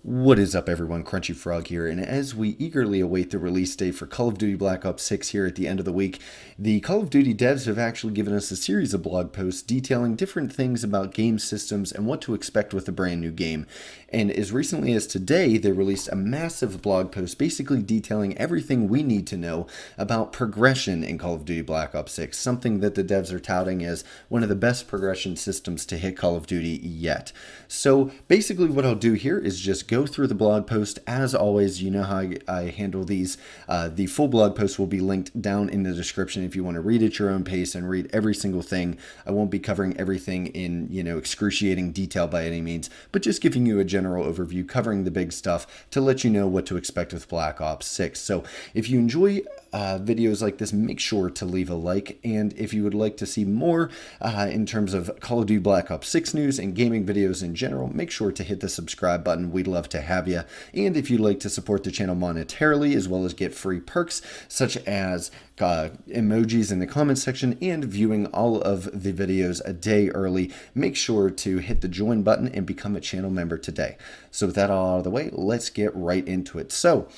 What is up, everyone? Crunchy Frog here, and as we eagerly await the release date for Call of Duty Black Ops 6 here at the end of the week, the Call of Duty devs have actually given us a series of blog posts detailing different things about game systems and what to expect with a brand new game. And as recently as today, they released a massive blog post basically detailing everything we need to know about progression in Call of Duty Black Ops 6, something that the devs are touting as one of the best progression systems to hit Call of Duty yet. So basically what I'll do here is just go through the blog post. As always, you know how I handle these. The full blog post will be linked down in the description if you want to read at your own pace and read every single thing. I won't be covering everything in, excruciating detail by any means, but just giving you a general overview, covering the big stuff to let you know what to expect with Black Ops 6. So if you enjoy videos like this, make sure to leave a like, and if you would like to see more in terms of Call of Duty Black Ops 6 news and gaming videos in general, make sure to hit the subscribe button. We'd love to have you. And if you'd like to support the channel monetarily as well as get free perks such as emojis in the comments section and viewing all of the videos a day early, make sure to hit the join button and become a channel member today. So with that all out of the way, let's get right into it. So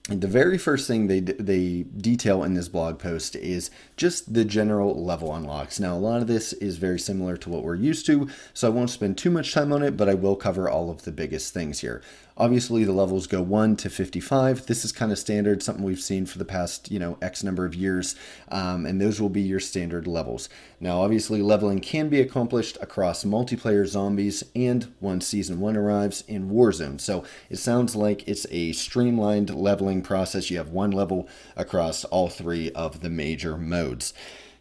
the very first thing they detail in this blog post is just the general level unlocks. Now, a lot of this is very similar to what we're used to, so I won't spend too much time on it, but I will cover all of the biggest things here. Obviously, the levels go 1 to 55. This is kind of standard, something we've seen for the past, X number of years, and those will be your standard levels. Now, obviously, leveling can be accomplished across multiplayer zombies and once Season 1 arrives in Warzone. So it sounds like it's a streamlined leveling process. You have one level across all three of the major modes.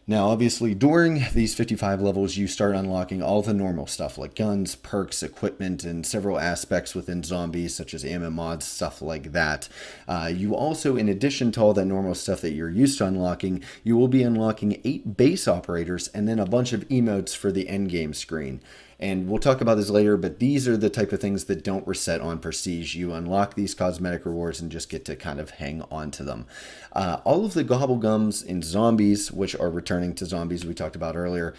Now, obviously, during these 55 levels, you start unlocking all the normal stuff like guns, perks, equipment, and several aspects within zombies, such as ammo mods, stuff like that. You also, in addition to all that normal stuff that you're used to unlocking, you will be unlocking 8 base operators and then a bunch of emotes for the endgame screen. And we'll talk about this later, but these are the type of things that don't reset on Prestige. You unlock these cosmetic rewards and just get to kind of hang on to them. All of the gobblegums in zombies, which are returning to zombies we talked about earlier,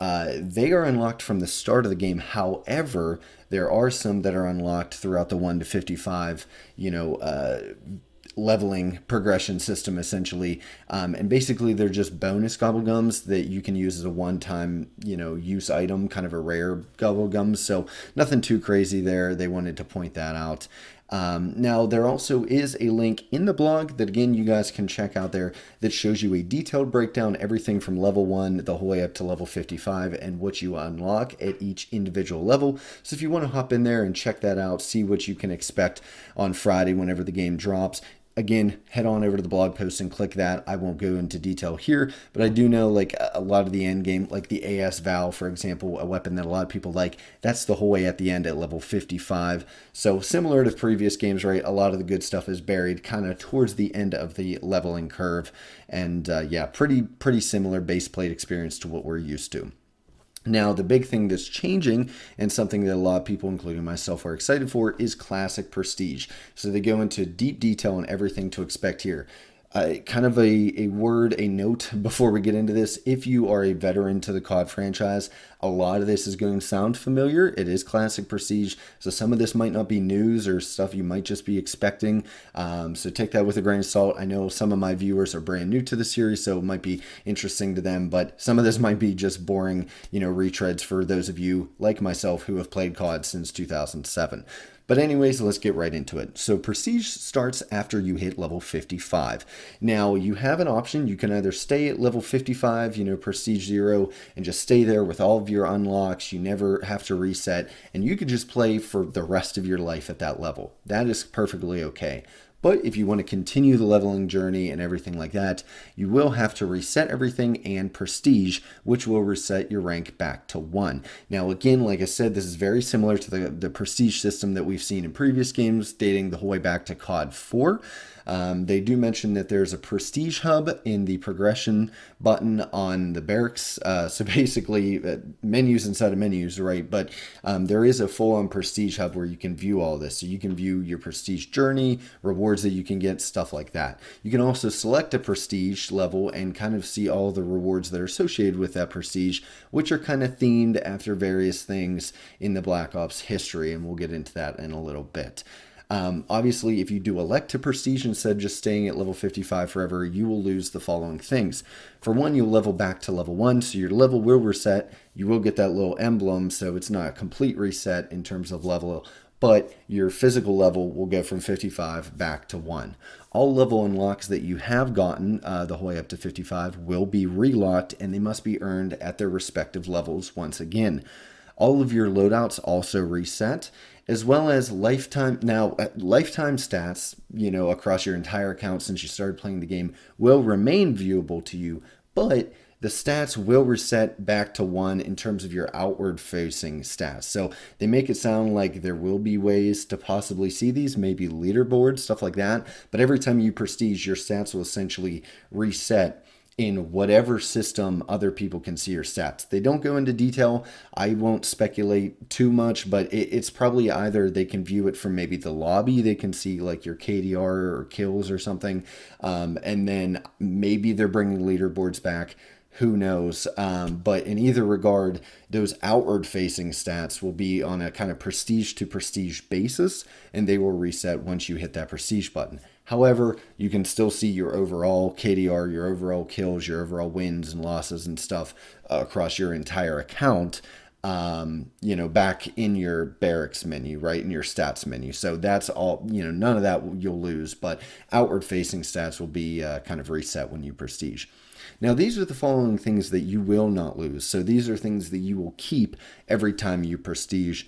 they are unlocked from the start of the game. However, there are some that are unlocked throughout the 1 to 55, leveling progression system essentially, and basically they're just bonus gobblegums that you can use as a one-time use item, kind of a rare gobblegum, so nothing too crazy there. They wanted to point that out. Now, there also is a link in the blog that, again, you guys can check out there that shows you a detailed breakdown, everything from level 1 the whole way up to level 55 and what you unlock at each individual level. So if you want to hop in there and check that out, see what you can expect on Friday whenever the game drops, again, head on over to the blog post and click that. I won't go into detail here, but I do know like a lot of the end game, like the AS Val, for example, a weapon that a lot of people like, that's the whole way at the end at level 55. So similar to previous games, right? A lot of the good stuff is buried kind of towards the end of the leveling curve. And yeah, pretty similar base plate experience to what we're used to. Now, the big thing that's changing, and something that a lot of people, including myself, are excited for, is Classic Prestige. So they go into deep detail on everything to expect here. Kind of a note before we get into this. If you are a veteran to the COD franchise, a lot of this is going to sound familiar. It is Classic Prestige, so some of this might not be news or stuff you might just be expecting. So take that with a grain of salt. I know some of my viewers are brand new to the series, so it might be interesting to them, but some of this might be just boring, retreads for those of you like myself who have played COD since 2007. But anyways, let's get right into it. So Prestige starts after you hit level 55. Now, you have an option. You can either stay at level 55, Prestige 0, and just stay there with all of your unlocks. You never have to reset, and you could just play for the rest of your life at that level. That is perfectly okay. But if you want to continue the leveling journey and everything like that, you will have to reset everything and Prestige, which will reset your rank back to 1. Now, again, like I said, this is very similar to the Prestige system that we've seen in previous games, dating the whole way back to COD 4. They do mention that there's a Prestige hub in the progression button on the barracks. So basically, menus inside of menus, right? But there is a full-on Prestige hub where you can view all this. So you can view your Prestige journey, reward rewards that you can get, stuff like that. You can also select a prestige level and kind of see all the rewards that are associated with that prestige, which are kind of themed after various things in the Black Ops history, and we'll get into that in a little bit. Obviously, if you do elect to prestige instead of just staying at level 55 forever, you will lose the following things. For one, you'll level back to level 1, so your level will reset. You will get that little emblem, so it's not a complete reset in terms of level, but your physical level will go from 55 back to 1. All level unlocks that you have gotten the whole way up to 55 will be relocked, and they must be earned at their respective levels once again. All of your loadouts also reset, as well as lifetime stats, across your entire account since you started playing the game will remain viewable to you, but the stats will reset back to 1 in terms of your outward facing stats. So they make it sound like there will be ways to possibly see these, maybe leaderboards, stuff like that. But every time you prestige, your stats will essentially reset in whatever system other people can see your stats. They don't go into detail. I won't speculate too much, but it's probably either they can view it from maybe the lobby. They can see like your KDR or kills or something. And then maybe they're bringing leaderboards back. Who knows? But in either regard, those outward facing stats will be on a kind of prestige to prestige basis, and they will reset once you hit that prestige button. However, you can still see your overall KDR, your overall kills, your overall wins and losses and stuff across your entire account, back in your barracks menu, right, in your stats menu. So that's all, none of that you'll lose, but outward facing stats will be kind of reset when you prestige. Now, these are the following things that you will not lose. So these are things that you will keep every time you prestige.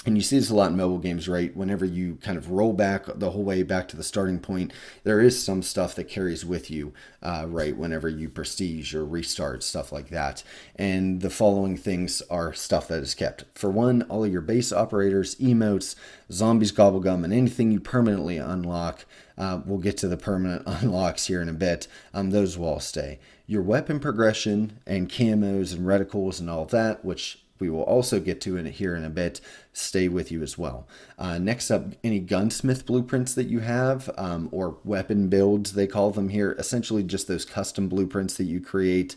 And you see this a lot in mobile games, right? Whenever you kind of roll back the whole way back to the starting point, there is some stuff that carries with you, right? Whenever you prestige or restart, stuff like that. And the following things are stuff that is kept. For one, all of your base operators, emotes, zombies, gobblegum, and anything you permanently unlock. We'll get to the permanent unlocks here in a bit. Those will all stay. Your weapon progression and camos and reticles and all of that, which we will also get to here in a bit, stay with you as well. Next up, any gunsmith blueprints that you have, or weapon builds, they call them here. Essentially just those custom blueprints that you create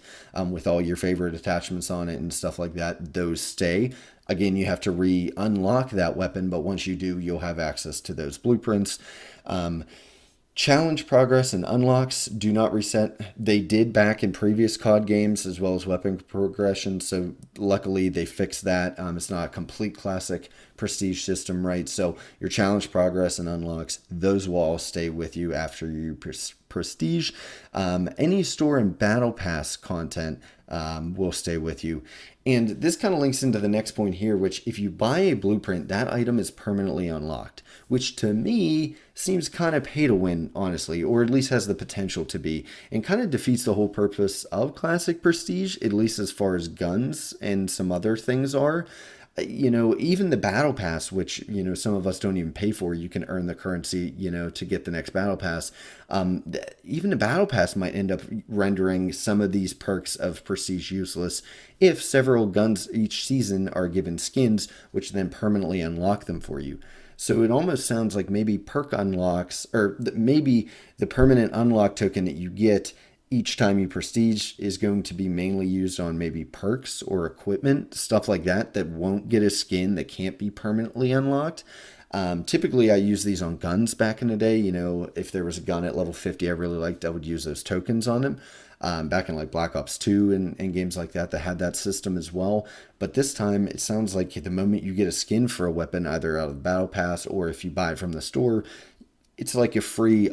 with all your favorite attachments on it and stuff like that, those stay. Again, you have to re-unlock that weapon, but once you do, you'll have access to those blueprints. Challenge progress and unlocks do not reset. They did back in previous COD games, as well as weapon progression, so luckily they fixed that. It's not a complete classic prestige system, right? So your challenge progress and unlocks, those will all stay with you after you prestige. Any store and battle pass content will stay with you. And this kind of links into the next point here, which if you buy a blueprint, that item is permanently unlocked, which to me seems kind of pay to win, honestly, or at least has the potential to be, and kind of defeats the whole purpose of classic prestige, at least as far as guns and some other things are. Even the battle pass, which, some of us don't even pay for, you can earn the currency, to get the next battle pass. Even the battle pass might end up rendering some of these perks of prestige useless if several guns each season are given skins, which then permanently unlock them for you. So it almost sounds like maybe perk unlocks, or maybe the permanent unlock token that you get each time you prestige is going to be mainly used on maybe perks or equipment, stuff like that won't get a skin, that can't be permanently unlocked. Typically, I use these on guns back in the day. If there was a gun at level 50 I really liked, I would use those tokens on them. Back in like Black Ops 2 and games like that had that system as well. But this time, it sounds like the moment you get a skin for a weapon, either out of the battle pass or if you buy it from the store, it's like a free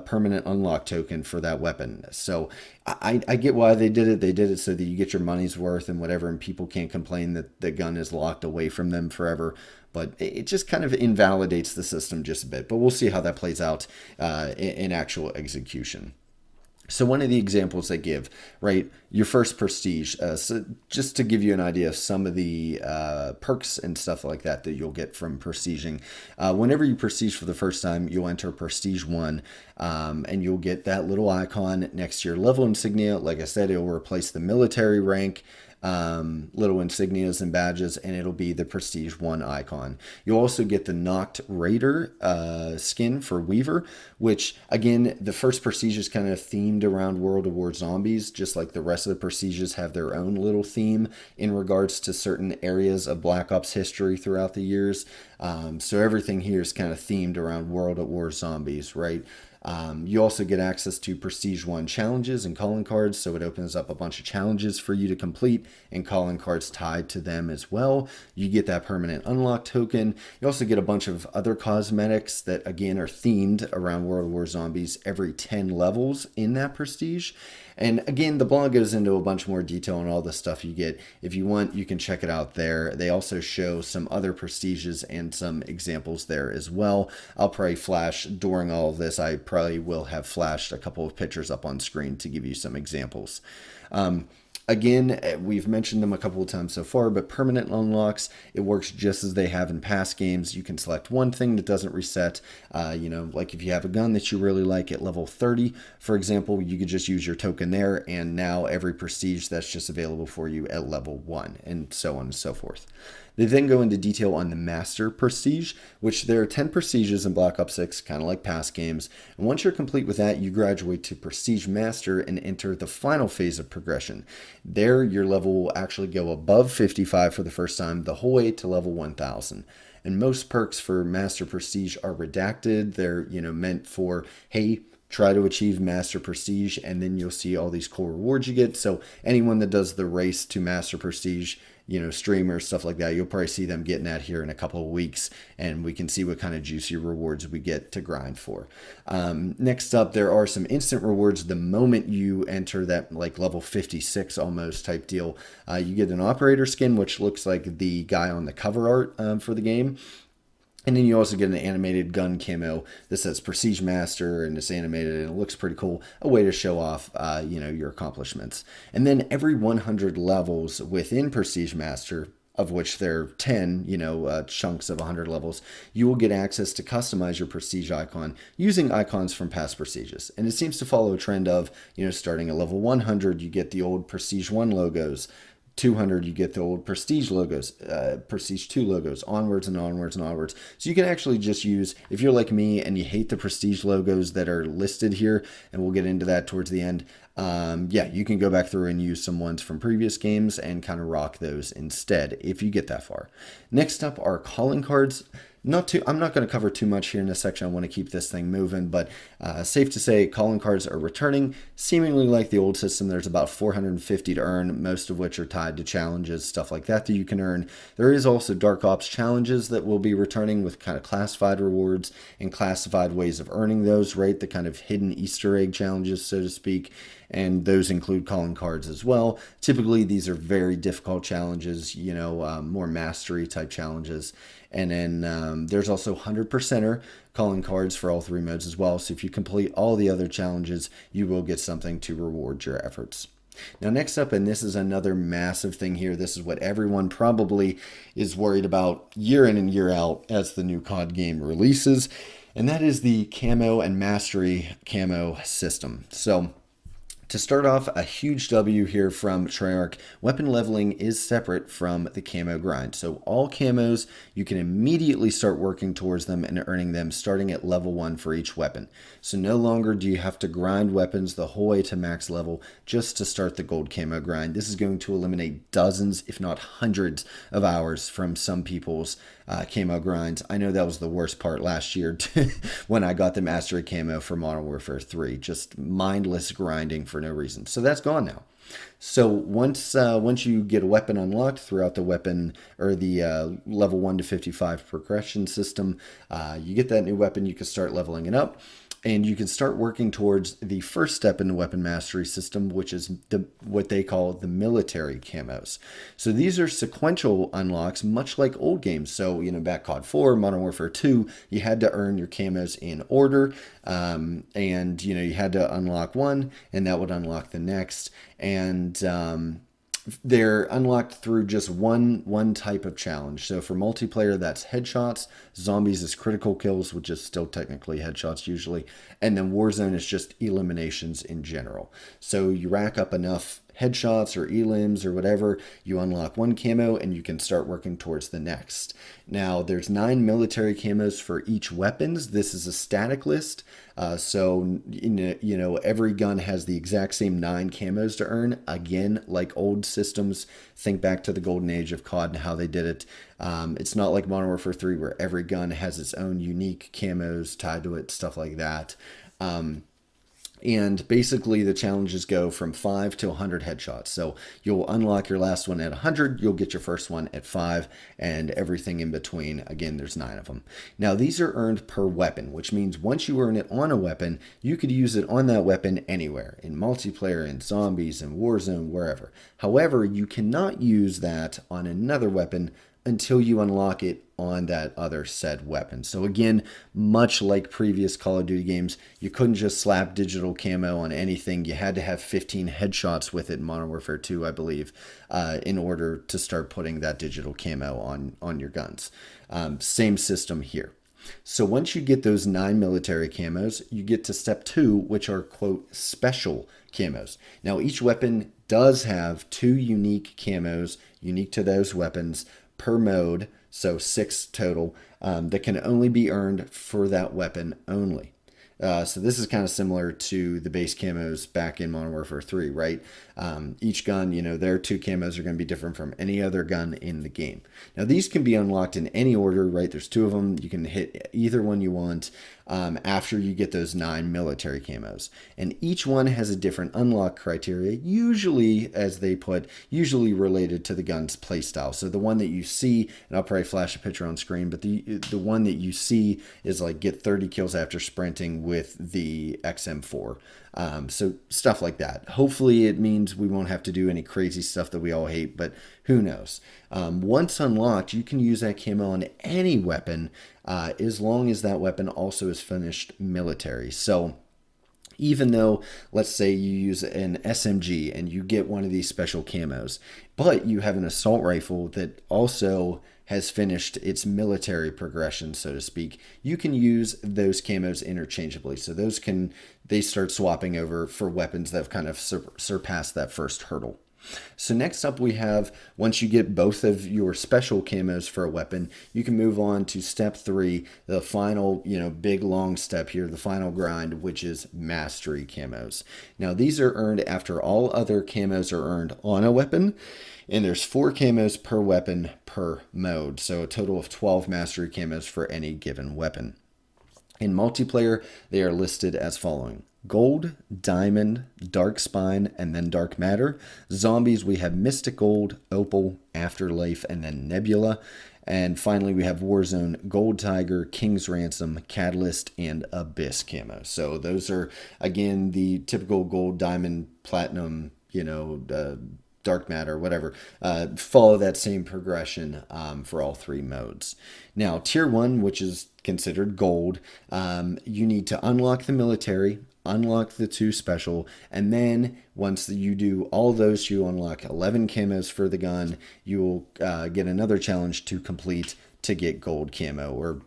permanent unlock token for that weapon. So I get why they did it. They did it so that you get your money's worth and whatever, and people can't complain that the gun is locked away from them forever. But it just kind of invalidates the system just a bit. But we'll see how that plays out in actual execution. So one of the examples they give, right, your first prestige, so just to give you an idea of some of the perks and stuff like that you'll get from prestiging. Whenever you prestige for the first time, you'll enter Prestige 1, and you'll get that little icon next to your level insignia. Like I said, it will replace the military rank little insignias and badges, and it'll be the Prestige 1 icon. You'll also get the Noct Raider skin for Weaver, which, again, the first Prestige is kind of themed around World of War Zombies, just like the rest of the Prestiges have their own little theme in regards to certain areas of Black Ops history throughout the years. So everything here is kind of themed around World at War Zombies, right? You also get access to Prestige 1 challenges and calling cards, so it opens up a bunch of challenges for you to complete and calling cards tied to them as well. You get that permanent unlock token. You also get a bunch of other cosmetics that, again, are themed around World of War Zombies every 10 levels in that Prestige. And again, the blog goes into a bunch more detail on all the stuff you get. If you want, you can check it out there. They also show some other Prestiges and some examples there as well. I'll probably flash during all of this. I probably will have flashed a couple of pictures up on screen to give you some examples. Again, we've mentioned them a couple of times so far, but permanent unlocks, it works just as they have in past games. You can select one thing that doesn't reset. Like if you have a gun that you really like at level 30, for example, you could just use your token there, and now every prestige that's just available for you at level 1, and so on and so forth. They then go into detail on the Master Prestige, which there are 10 prestiges in Black Ops 6, kind of like past games. And once you're complete with that, you graduate to Prestige Master and enter the final phase of progression. There, your level will actually go above 55 for the first time, the whole way to level 1000. And most perks for Master Prestige are redacted. They're, meant for, hey, try to achieve Master Prestige, and then you'll see all these cool rewards you get. So anyone that does the race to Master Prestige, streamers, stuff like that, you'll probably see them getting that here in a couple of weeks, and we can see what kind of juicy rewards we get to grind for. Next up, there are some instant rewards the moment you enter that like level 56 almost type deal. You get an operator skin, which looks like the guy on the cover art for the game. And then you also get an animated gun camo that says Prestige Master, and it's animated, and it looks pretty cool. A way to show off, your accomplishments. And then every 100 levels within Prestige Master, of which there are 10, chunks of 100 levels, you will get access to customize your Prestige icon using icons from past Prestiges. And it seems to follow a trend of, starting at level 100, you get the old Prestige 1 logos. 200, you get the old Prestige logos, Prestige 2 logos, onwards and onwards and onwards. So you can actually just use, if you're like me and you hate the Prestige logos that are listed here, and we'll get into that towards the end, you can go back through and use some ones from previous games and kind of rock those instead if you get that far. Next up are calling cards. I'm not going to cover too much here in this section. I want to keep this thing moving, but safe to say calling cards are returning, seemingly like the old system. There's about 450 to earn, most of which are tied to challenges, stuff like that you can earn. There is also Dark Ops challenges that will be returning with kind of classified rewards and classified ways of earning those, right? The kind of hidden Easter egg challenges, so to speak. And those include calling cards as well. Typically, these are very difficult challenges, more mastery type challenges. And then there's also 100%er calling cards for all three modes as well. So if you complete all the other challenges, you will get something to reward your efforts. Now, next up, and this is another massive thing here. This is what everyone probably is worried about year in and year out as the new COD game releases. And that is the camo and mastery camo system. So to start off, a huge W here from Treyarch. Weapon leveling is separate from the camo grind. So all camos, you can immediately start working towards them and earning them starting at level 1 for each weapon. So no longer do you have to grind weapons the whole way to max level just to start the gold camo grind. This is going to eliminate dozens, if not hundreds, of hours from some people's camo grinds. I know that was the worst part last year when I got the mastery camo for Modern Warfare 3. Just mindless grinding for no reason. So that's gone now. So once you get a weapon unlocked throughout the weapon or the level 1 to 55 progression system, you get that new weapon, you can start leveling it up. And you can start working towards the first step in the weapon mastery system, which is what they call the military camos. So these are sequential unlocks, much like old games. So, back COD 4, Modern Warfare 2, you had to earn your camos in order. And, you had to unlock one, and that would unlock the next. And they're unlocked through just one type of challenge. So for multiplayer, that's headshots. Zombies is critical kills, which is still technically headshots usually. And then Warzone is just eliminations in general. So you rack up enough headshots or elims or whatever, you unlock one camo and you can start working towards the next. Now, there's 9 military camos for each weapons. This is a static list. So, every gun has the exact same 9 camos to earn. Again, like old systems, think back to the golden age of COD and how they did it. It's not like Modern Warfare 3 where every gun has its own unique camos tied to it, stuff like that. And basically the challenges go from 5 to 100 headshots. So you'll unlock your last one at 100, you'll get your first one at 5, and everything in between. Again, there's 9 of them. Now these are earned per weapon, which means once you earn it on a weapon, you could use it on that weapon anywhere, in multiplayer, in zombies, in Warzone, wherever. However, you cannot use that on another weapon until you unlock it on that other said weapon. So again, much like previous Call of Duty games, you couldn't just slap digital camo on anything. You had to have 15 headshots with it in Modern Warfare 2, I believe, in order to start putting that digital camo on your guns. Same system here. So once you get those 9 military camos, you get to step 2, which are, quote, special camos. Now, each weapon does have 2 unique camos, unique to those weapons, per mode, so 6 total, that can only be earned for that weapon only. So this is kind of similar to the base camos back in Modern Warfare 3, right? Each gun, their 2 camos are going to be different from any other gun in the game. Now, these can be unlocked in any order, right? There's 2 of them. You can hit either one you want after you get those 9 military camos. And each one has a different unlock criteria, usually, as they put, usually related to the gun's playstyle. So the one that you see, and I'll probably flash a picture on screen, but the one that you see is like get 30 kills after sprinting with the XM4. So stuff like that. Hopefully it means we won't have to do any crazy stuff that we all hate, but who knows? Once unlocked, you can use that camo on any weapon as long as that weapon also is finished military. So even though, let's say you use an SMG and you get one of these special camos, but you have an assault rifle that also has finished its military progression, so to speak, you can use those camos interchangeably. So they start swapping over for weapons that have kind of surpassed that first hurdle. So next up we have, once you get both of your special camos for a weapon, you can move on to step 3, the final, big long step here, the final grind, which is mastery camos. Now these are earned after all other camos are earned on a weapon, and there's 4 camos per weapon per mode, so a total of 12 mastery camos for any given weapon. In multiplayer, they are listed as following: Gold, Diamond, Dark Spine, and then Dark Matter. Zombies, we have Mystic Gold, Opal, Afterlife, and then Nebula. And finally, we have Warzone, Gold Tiger, King's Ransom, Catalyst, and Abyss camo. So those are, again, the typical Gold, Diamond, Platinum, Dark Matter, whatever, follow that same progression for all 3 modes. Now, Tier 1, which is considered gold, you need to unlock the military, unlock the 2 special, and then once you do all those, you unlock 11 camos for the gun. You will get another challenge to complete to get gold camo, or,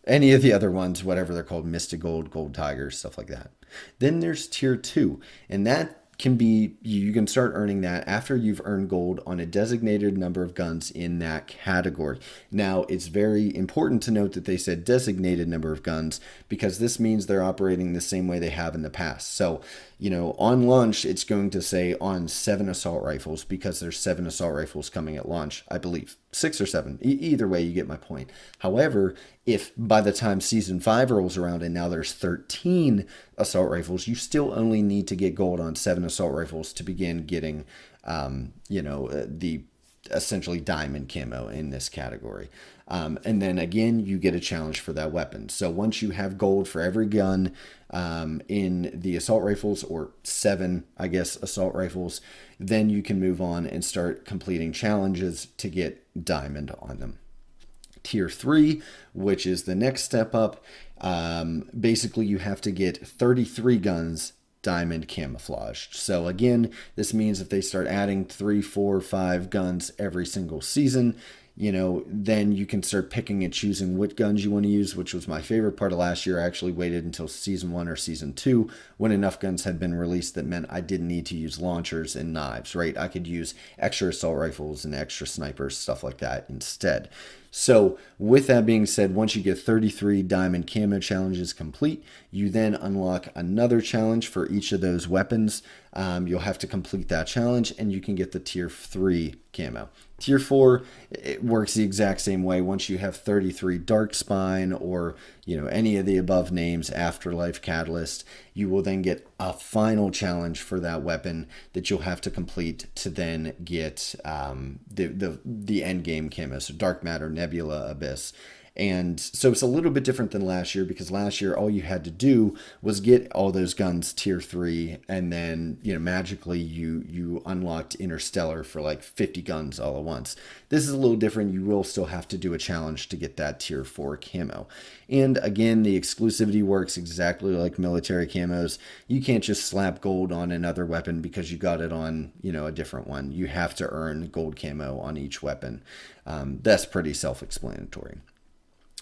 any of the other ones, whatever they're called, Mystic Gold, Gold Tigers, stuff like that. Then there's Tier 2, and that can be, you can start earning that after you've earned gold on a designated number of guns in that category. Now, it's very important to note that they said designated number of guns, because this means they're operating the same way they have in the past. So, on launch, it's going to say on 7 assault rifles, because there's 7 assault rifles coming at launch, I believe. 6 or 7. Either way, you get my point. However, if by the time Season 5 rolls around and now there's 13 assault rifles, you still only need to get gold on 7 assault rifles to begin getting, the essentially diamond camo in this category. And then again, you get a challenge for that weapon. So once you have gold for every gun in the assault rifles, or 7, assault rifles, then you can move on and start completing challenges to get diamond on them. Tier 3, which is the next step up, basically you have to get 33 guns diamond camouflaged. So again, this means if they start adding 3, 4, 5 guns every single season, then you can start picking and choosing what guns you want to use, which was my favorite part of last year. I actually waited until season 1 or season 2 when enough guns had been released that meant I didn't need to use launchers and knives, right? I could use extra assault rifles and extra snipers, stuff like that instead. So with that being said, once you get 33 diamond camo challenges complete, you then unlock another challenge for each of those weapons. You'll have to complete that challenge and you can get the tier 3 camo. Tier 4, it works the exact same way. Once you have 33 Dark Spine or any of the above names, Afterlife, Catalyst, you will then get a final challenge for that weapon that you'll have to complete to then get the end game camo. So Dark Matter, Nebula, Abyss. And so it's a little bit different than last year, because last year all you had to do was get all those guns tier 3, and then magically you unlocked Interstellar for like 50 guns all at once. This is a little different. You will still have to do a challenge to get that tier 4 camo. And again, the exclusivity works exactly like military camos. You can't just slap gold on another weapon because you got it on a different one. You have to earn gold camo on each weapon. That's pretty self-explanatory.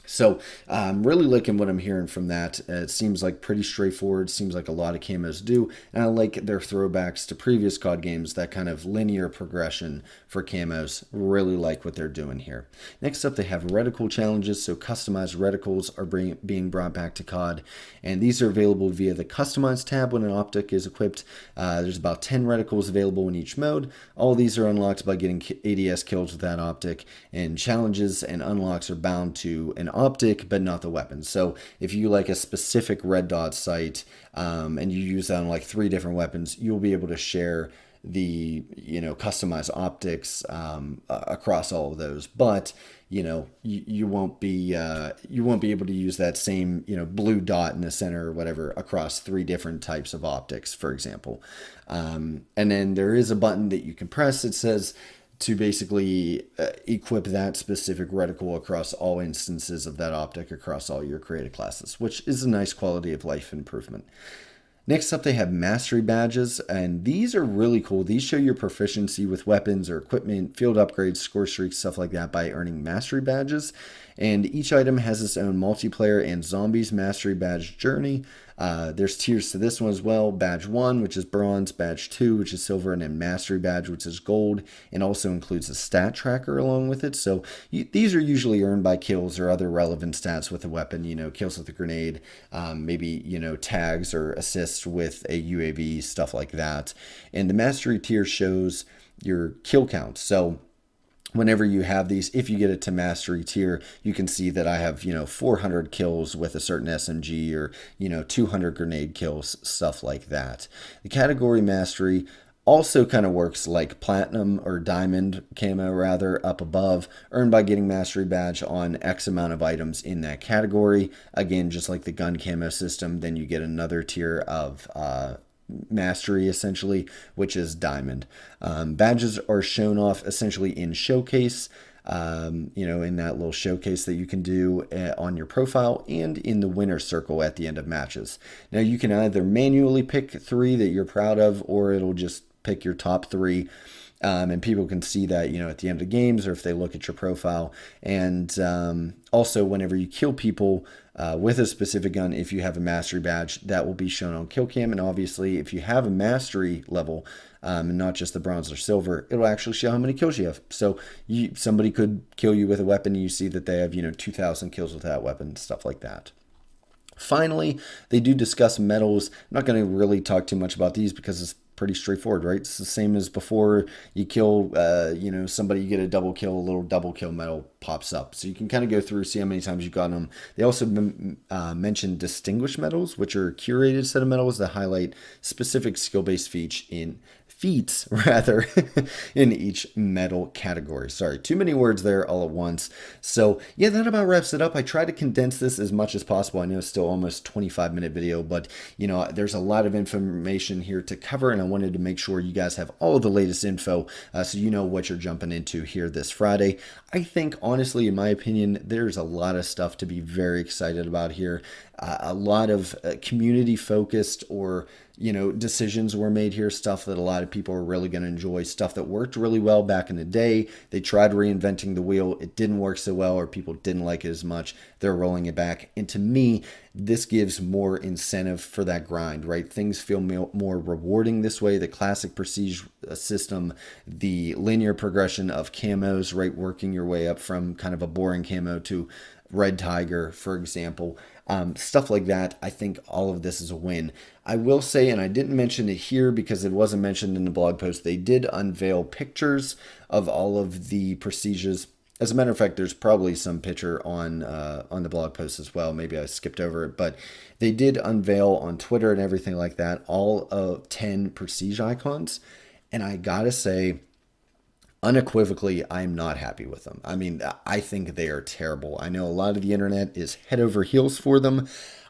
So I'm really liking what I'm hearing from that. It seems like pretty straightforward. Seems like a lot of camos do. And I like their throwbacks to previous COD games, that kind of linear progression for camos. Really like what they're doing here. Next up, they have reticle challenges. So customized reticles are being brought back to COD. And these are available via the Customize tab when an optic is equipped. There's about 10 reticles available in each mode. All these are unlocked by getting ADS kills with that optic. And challenges and unlocks are bound to an optic but not the weapon. So if you like a specific red dot sight and you use that on like 3 different weapons, you'll be able to share the customized optics across all of those, but you won't be able to use that same blue dot in the center or whatever across 3 different types of optics, for example. And then there is a button that you can press. It says to basically equip that specific reticle across all instances of that optic across all your created classes, which is a nice quality of life improvement. Next up, they have mastery badges, and these are really cool. These show your proficiency with weapons or equipment, field upgrades, score streaks, stuff like that by earning mastery badges. And each item has its own multiplayer and zombies mastery badge journey. There's tiers to this one as well. Badge 1, which is bronze, badge 2, which is silver, and then mastery badge, which is gold, and also includes a stat tracker along with it. So these are usually earned by kills or other relevant stats with a weapon, kills with a grenade, maybe, tags or assists with a UAV, stuff like that. And the mastery tier shows your kill count. So whenever you have these, if you get it to mastery tier, you can see that I have 400 kills with a certain SMG, or 200 grenade kills, stuff like that. The category mastery also kind of works like platinum or diamond camo rather, up above, earned by getting mastery badge on X amount of items in that category. Again, just like the gun camo system, then you get another tier of mastery essentially, which is diamond. Badges are shown off essentially in showcase, in that little showcase that you can do on your profile and in the winner circle at the end of matches. Now you can either manually pick 3 that you're proud of, or it'll just pick your top 3. And people can see that, at the end of games, or if they look at your profile. And also, whenever you kill people with a specific gun, if you have a mastery badge, that will be shown on kill cam. And obviously, if you have a mastery level, and not just the bronze or silver, it'll actually show how many kills you have. So somebody could kill you with a weapon, and you see that they have 2,000 kills with that weapon, stuff like that. Finally, they do discuss medals. I'm not going to really talk too much about these because it's pretty straightforward, right? It's the same as before. You kill, somebody, you get a double kill, a little double kill medal pops up. So you can kind of go through, see how many times you got them. They also mentioned distinguished medals, which are a curated set of medals that highlight specific skill-based feats in each medal category. Sorry, too many words there all at once. So yeah, that about wraps it up. I try to condense this as much as possible. I know it's still almost 25-minute video, but there's a lot of information here to cover, and I wanted to make sure you guys have all of the latest info so you know what you're jumping into here this Friday. I think, honestly, in my opinion, there's a lot of stuff to be very excited about here. A lot of community focused or decisions were made here, stuff that a lot of people are really going to enjoy, stuff that worked really well back in the day. They tried reinventing the wheel. It didn't work so well, or people didn't like it as much. They're rolling it back. And to me, this gives more incentive for that grind, right? Things feel more rewarding this way. The classic prestige system, the linear progression of camos, right? Working your way up from kind of a boring camo to red tiger, for example. Stuff like that. I think all of this is a win. I will say, and I didn't mention it here because it wasn't mentioned in the blog post, they did unveil pictures of all of the prestiges. As a matter of fact, there's probably some picture on the blog post as well. Maybe I skipped over it, but they did unveil on Twitter and everything like that all of 10 prestige icons. And I gotta say, unequivocally, I'm not happy with them. I mean, I think they are terrible. I know a lot of the internet is head over heels for them.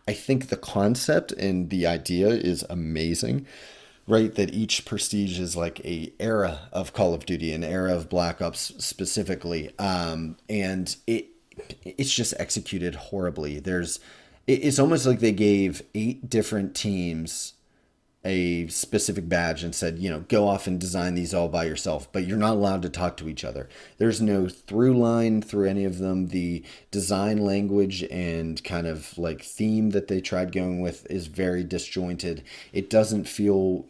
I think the concept and the idea is amazing, right? That each prestige is like a era of Call of Duty, an era of Black Ops specifically, and it's just executed horribly. It's almost like they gave 8 different teams a specific badge and said, go off and design these all by yourself, but you're not allowed to talk to each other. There's no through line through any of them. The design language and kind of like theme that they tried going with is very disjointed. It doesn't feel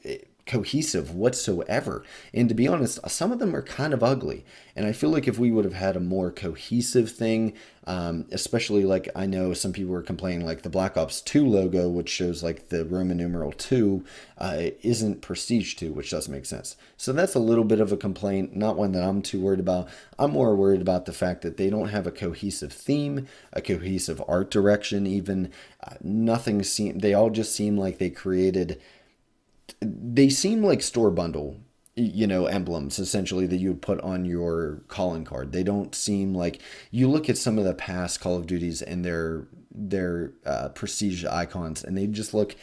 cohesive whatsoever. And to be honest, some of them are kind of ugly. And I feel like if we would have had a more cohesive thing, especially like I know some people were complaining like the Black Ops 2 logo, which shows like the Roman numeral 2, isn't Prestige 2, which doesn't make sense. So that's a little bit of a complaint, not one that I'm too worried about. I'm more worried about the fact that they don't have a cohesive theme, a cohesive art direction even. They all just seem like they seem like store bundle, emblems essentially that you would put on your calling card. They don't seem like, you look at some of the past Call of Duties and their prestige icons, and they just look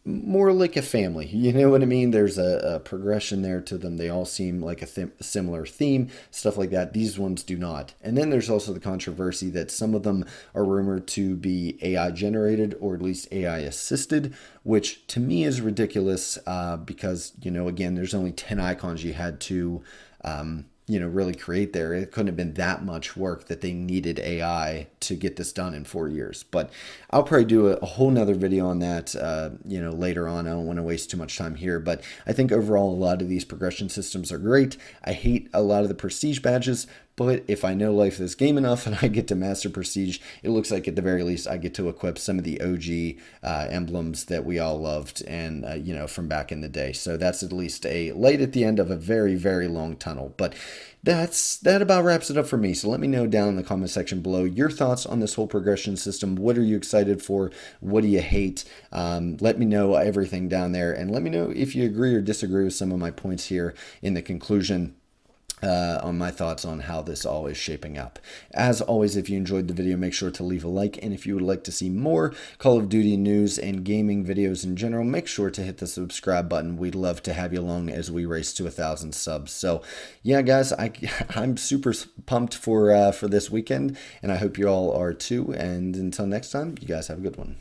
more like a family. You know what I mean? There's a progression there to them. They all seem like a similar theme, stuff like that. These ones do not. And then there's also the controversy that some of them are rumored to be AI generated or at least AI assisted, which to me is ridiculous because, again, there's only 10 icons you had to really create there. It couldn't have been that much work that they needed AI to get this done in 4 years. But I'll probably do a whole nother video on that, later on. I don't want to waste too much time here, but I think overall, a lot of these progression systems are great. I hate a lot of the prestige badges, but if I know life this game enough and I get to master prestige, it looks like at the very least I get to equip some of the OG emblems that we all loved and, from back in the day. So that's at least a light at the end of a very, very long tunnel. But that about wraps it up for me. So let me know down in the comment section below your thoughts on this whole progression system. What are you excited for? What do you hate? Let me know everything down there, and let me know if you agree or disagree with some of my points here in the conclusion. On my thoughts on how this all is shaping up. As always, if you enjoyed the video, make sure to leave a like, and if you would like to see more Call of Duty news and gaming videos in general, make sure to hit the subscribe button. We'd love to have you along as we race to 1,000 subs. So yeah, guys, I'm super pumped for this weekend, and I hope you all are too. And until next time, you guys have a good one.